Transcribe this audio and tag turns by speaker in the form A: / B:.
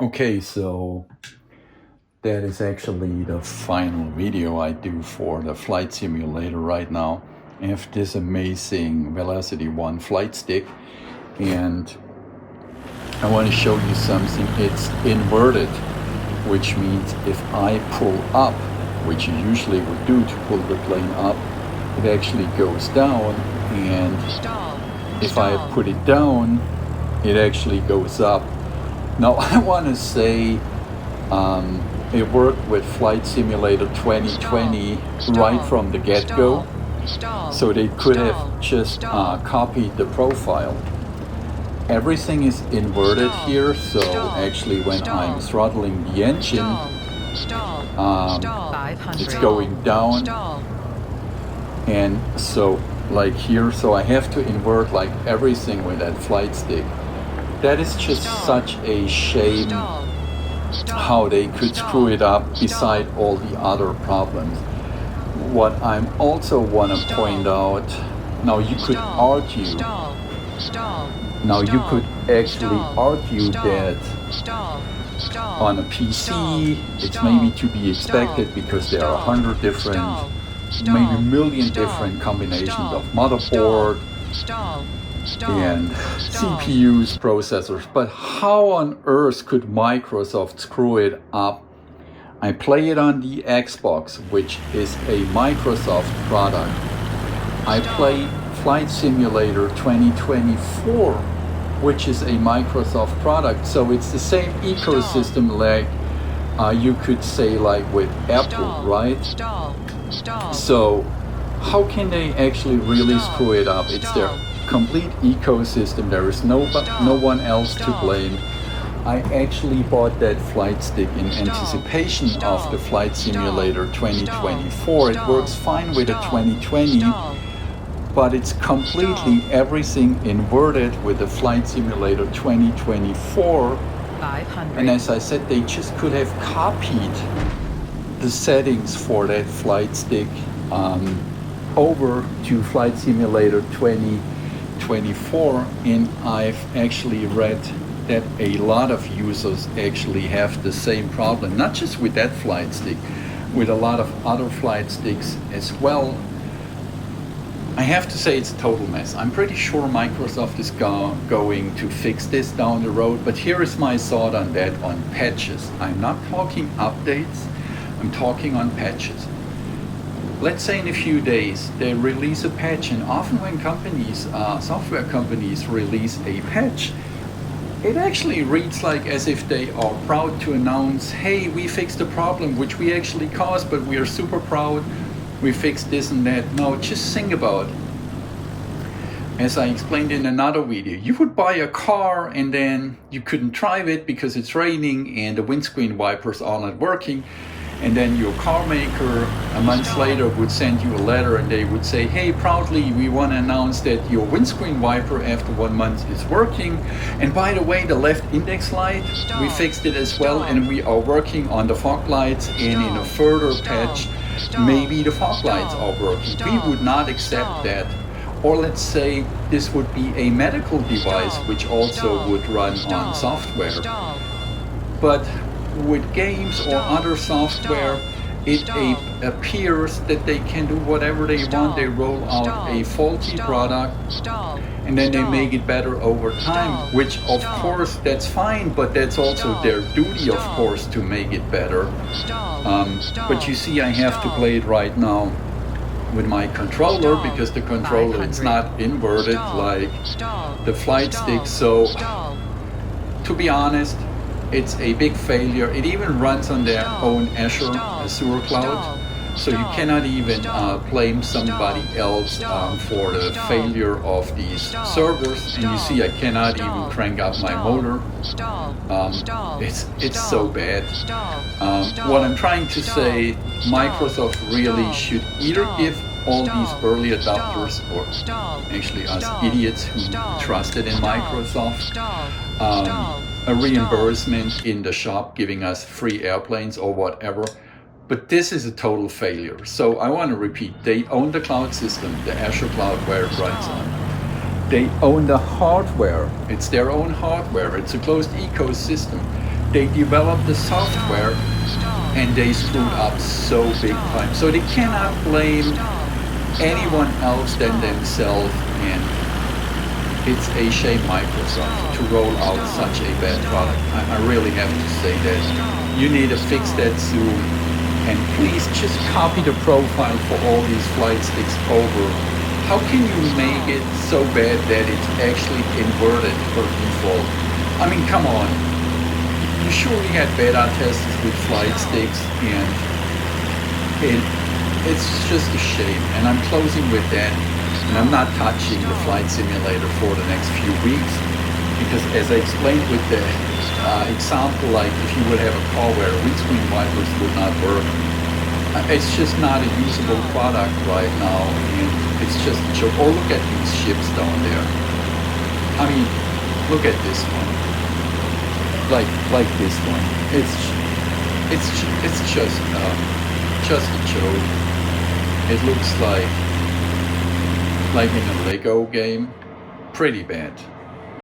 A: Okay, so that is actually the final video I do for the flight simulator right now. I have this amazing VelocityOne Flight Stick, and I want to show you something. It's inverted, which means if I pull up, which you usually would do to pull the plane up, it actually goes down, and if I put it down, it actually goes up. Now I want to say it worked with Flight Simulator 2020 right from the get-go, so they could have just copied the profile. Everything is inverted here, so actually when I'm throttling the engine, it's going down, and so like here, so I have to invert like everything with that flight stick. That is just such a shame how they could screw it up beside all the other problems. What I also want to point out, now you could argue, that on a PC it's maybe to be expected because there are 100 different, maybe a million different combinations of motherboard and CPUs, processors, but how on earth could Microsoft screw it up? I play it on the Xbox, which is a Microsoft product. I play Flight Simulator 2024, which is a Microsoft product, so it's the same ecosystem like you could say like with Apple, right? So how can they actually really screw it up? It's their complete ecosystem. There is no one else to blame. I actually bought that flight stick in anticipation of the Flight Simulator 2024. It works fine with the 2020, but it's completely everything inverted with the Flight Simulator 2024. And as I said, they just could have copied the settings for that flight stick over to Flight Simulator 2024, and I've actually read that a lot of users actually have the same problem, not just with that flight stick, with a lot of other flight sticks as well. I have to say it's a total mess. I'm pretty sure Microsoft is going to fix this down the road, but here is my thought on that, on patches. I'm not talking updates, I'm talking on patches. Let's say in a few days they release a patch, and often when companies, software companies release a patch, it actually reads like as if they are proud to announce, hey, we fixed the problem which we actually caused, but we are super proud, we fixed this and that. No, just think about it. As I explained in another video, you would buy a car and then you couldn't drive it because it's raining and the windscreen wipers are not working. And then your car maker a month later would send you a letter and they would say, hey, proudly, we want to announce that your windscreen wiper after 1 month is working. And by the way, the left index light, we fixed it as well, and we are working on the fog lights, and in a further patch, maybe the fog lights are working. We would not accept that. Or let's say this would be a medical device which also would run on software. But with games or other software, it appears that they can do whatever they want. They roll out a faulty product and then they make it better over time, which of course that's fine, but that's also their duty, of course, to make it better. But you see, I have to play it right now with my controller because the controller is not inverted like the flight stick. So to be honest, it's a big failure. It even runs on their own Azure cloud, so you cannot even blame somebody else for the failure of these servers. And you see, I cannot even crank up my motor. It's so bad. What I'm trying to say, Microsoft really should either give all these early adopters, or actually us idiots who trusted in Microsoft, a reimbursement in the shop, giving us free airplanes or whatever. But this is a total failure. So I want to repeat, they own the cloud system, the Azure cloud where it runs on. They own the hardware. It's their own hardware. It's a closed ecosystem. they developed the software and they screwed up so big time. So they cannot blame anyone else than themselves, and it's a shame Microsoft to roll out such a bad product. I really have to say that. You need to fix that soon, and please just copy the profile for all these flight sticks over. How can you make it so bad that it's actually inverted per default? I mean, come on. You surely had beta tests with flight sticks, and it's just a shame. And I'm closing with that. And I'm not touching the flight simulator for the next few weeks, because as I explained with the example, like if you would have a car where windscreen wipers would not work, it's just not a usable product right now, and it's just a joke. Oh, look at these ships down there. I mean, look at this one. Like this one. It's just a joke. It looks like in a Lego game. Pretty bad.